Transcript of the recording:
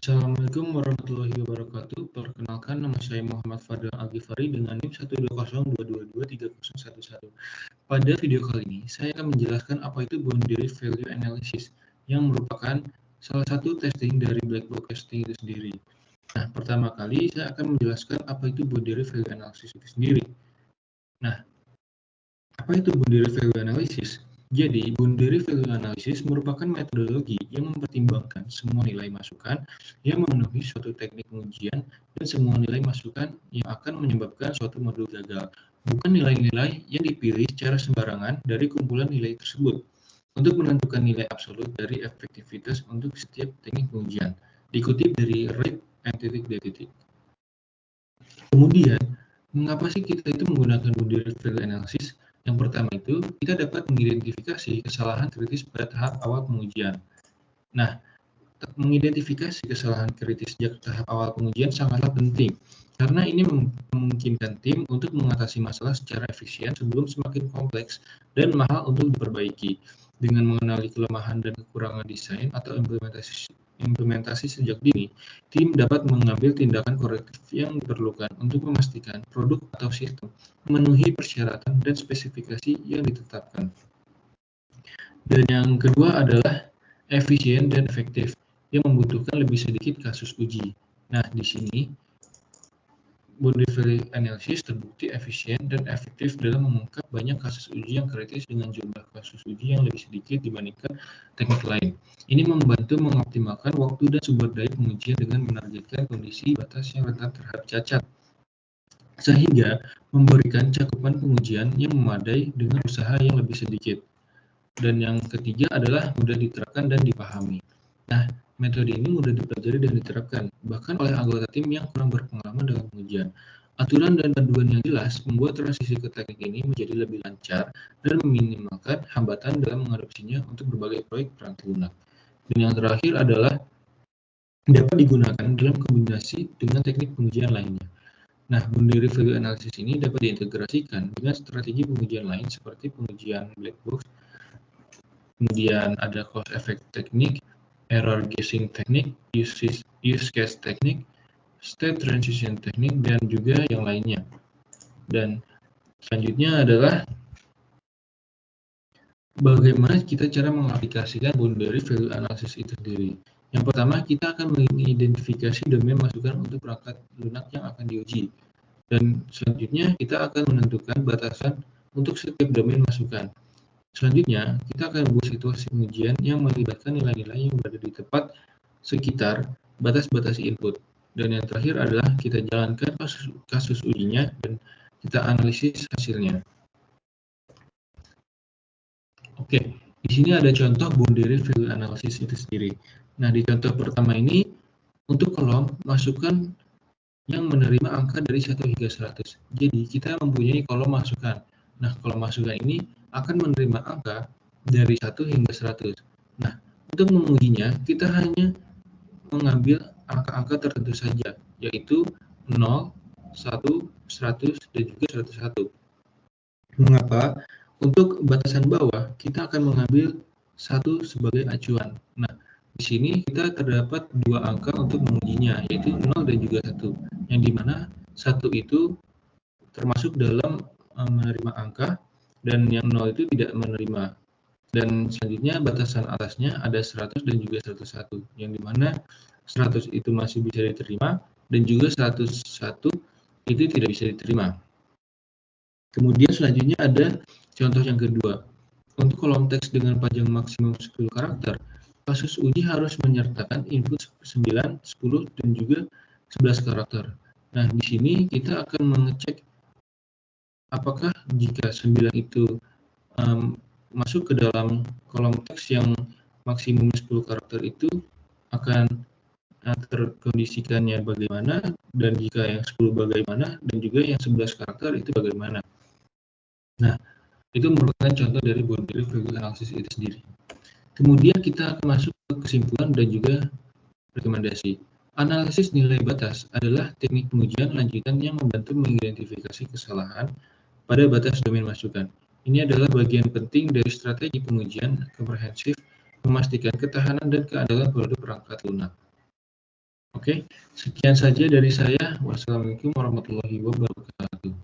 Assalamualaikum warahmatullahi wabarakatuh. Perkenalkan, nama saya Muhammad Fadel Al-Ghifari dengan NIM 12022230111. Pada video kali ini, saya akan menjelaskan apa itu Boundary Value Analysis, yang merupakan salah satu testing dari black box testing itu sendiri. Nah, pertama kali saya akan menjelaskan apa itu Boundary Value Analysis itu sendiri. Nah, apa itu Boundary Value Analysis? Jadi, Boundary Value Analysis merupakan metodologi yang mempertimbangkan semua nilai masukan yang memenuhi suatu teknik pengujian dan semua nilai masukan yang akan menyebabkan suatu modul gagal, bukan nilai-nilai yang dipilih secara sembarangan dari kumpulan nilai tersebut untuk menentukan nilai absolut dari efektivitas untuk setiap teknik pengujian. Dikutip dari RIP n.d. Kemudian, mengapa sih kita itu menggunakan Boundary Value Analysis? Yang pertama itu, kita dapat mengidentifikasi kesalahan kritis pada tahap awal pengujian. Nah, mengidentifikasi kesalahan kritis sejak tahap awal pengujian sangatlah penting, karena ini memungkinkan tim untuk mengatasi masalah secara efisien sebelum semakin kompleks dan mahal untuk diperbaiki. Dengan mengenali kelemahan dan kekurangan desain atau implementasi sejak dini, tim dapat mengambil tindakan korektif yang diperlukan untuk memastikan produk atau sistem memenuhi persyaratan dan spesifikasi yang ditetapkan. Dan yang kedua adalah efisien dan efektif, yang membutuhkan lebih sedikit kasus uji. Nah, di sini Boundary Value Analysis terbukti efisien dan efektif dalam mengungkap banyak kasus uji yang kritis dengan jumlah kasus uji yang lebih sedikit dibandingkan teknik lain. Ini membantu mengoptimalkan waktu dan sumber daya pengujian dengan menargetkan kondisi batas yang rentan terhadap cacat, sehingga memberikan cakupan pengujian yang memadai dengan usaha yang lebih sedikit. Dan yang ketiga adalah mudah diterapkan dan dipahami. Nah, metode ini mudah dipelajari dan diterapkan, bahkan oleh anggota tim yang kurang berpengalaman dengan pengujian. Aturan dan panduan yang jelas membuat transisi ke teknik ini menjadi lebih lancar dan meminimalkan hambatan dalam mengadopsinya untuk berbagai proyek perangkat lunak. Dan yang terakhir adalah dapat digunakan dalam kombinasi dengan teknik pengujian lainnya. Nah, Boundary Value Analysis ini dapat diintegrasikan dengan strategi pengujian lain seperti pengujian black box, kemudian ada cause effect teknik, error guessing teknik, use case teknik, state transition teknik, dan juga yang lainnya. Dan selanjutnya adalah bagaimana kita cara mengaplikasikan Boundary Value Analysis itu sendiri. Yang pertama, kita akan mengidentifikasi domain masukan untuk perangkat lunak yang akan diuji. Dan selanjutnya, kita akan menentukan batasan untuk setiap domain masukan. Selanjutnya, kita akan membuat situasi pengujian yang melibatkan nilai-nilai yang berada di tepat sekitar batas-batas input. Dan yang terakhir adalah kita jalankan kasus ujinya dan kita analisis hasilnya. Oke, di sini ada contoh Boundary Value Analysis itu sendiri. Nah, di contoh pertama ini, untuk kolom masukan yang menerima angka dari 1 hingga 100. Jadi, kita mempunyai kolom masukan. Nah, kolom masukan ini akan menerima angka dari 1 hingga 100. Nah, untuk mengujinya, kita hanya mengambil angka-angka tertentu saja, yaitu 0, 1, 100, dan juga 101. Mengapa? Untuk batasan bawah, kita akan mengambil 1 sebagai acuan. Nah, di sini kita terdapat 2 angka untuk mengujinya, yaitu 0 dan juga 1, yang dimana 1 itu termasuk dalam menerima angka, dan yang 0 itu tidak menerima. Dan selanjutnya batasan atasnya ada 100 dan juga 101, yang dimana 100 itu masih bisa diterima, dan juga 101 itu tidak bisa diterima. Kemudian selanjutnya ada contoh yang kedua. Untuk kolom teks dengan panjang maksimum 10 karakter, kasus uji harus menyertakan input 9, 10, dan juga 11 karakter. Nah, di sini kita akan mengecek apakah jika 9 itu masuk ke dalam kolom teks yang maksimum 10 karakter itu akan terkondisikannya bagaimana, dan jika yang 10 bagaimana, dan juga yang 11 karakter itu bagaimana. Nah, itu merupakan contoh dari Boundary Value Analysis itu sendiri. Kemudian kita akan masuk ke kesimpulan dan juga rekomendasi. Analisis nilai batas adalah teknik pengujian lanjutan yang membantu mengidentifikasi kesalahan pada batas domain masukan. Ini adalah bagian penting dari strategi pengujian komprehensif memastikan ketahanan dan keandalan produk perangkat lunak. Oke, sekian saja dari saya. Wassalamualaikum warahmatullahi wabarakatuh.